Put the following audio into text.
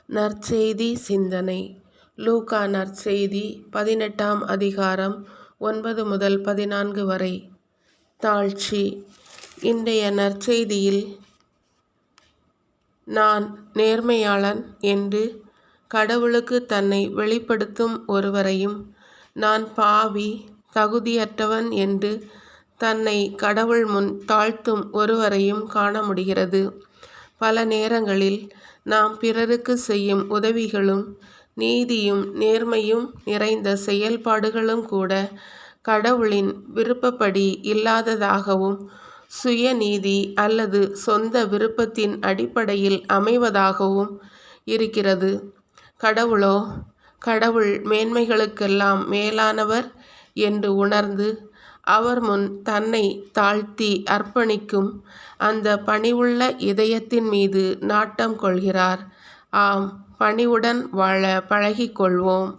நற்செய்தி சிந்தனை. லூக்கா நற்செய்தி 18ஆம் அதிகாரம் 9 முதல் 14 வரை. தாழ்ச்சி. இன்றைய நற்செய்தியில் நான் நேர்மையாளன் என்று கடவுளுக்கு தன்னை வெளிப்படுத்தும் ஒருவரையும், நான் பாவி தகுதியற்றவன் என்று தன்னை கடவுள் முன் தாழ்த்தும் ஒருவரையும் காண முடிகிறது. பல நேரங்களில் நாம் பிறருக்கு செய்யும் உதவிகளும் நீதியும் நேர்மையும் நிறைந்த செயல்பாடுகளும் கூட கடவுளின் விருப்பப்படி இல்லாததாகவும், சுயநீதி அல்லது சொந்த விருப்பத்தின் அடிப்படையில் அமைவதாகவும் இருக்கிறது. கடவுளோ கடவுள் மேன்மைகளுக்கெல்லாம் மேலானவர் என்று உணர்ந்து அவர் முன் தன்னை தாழ்த்தி அர்ப்பணிக்கும் அந்த பணிவுள்ள இதயத்தின் மீது நாட்டம் கொள்கிறார். ஆம், பணிவுடன் வாழ பழகிக்கொள்வோம்.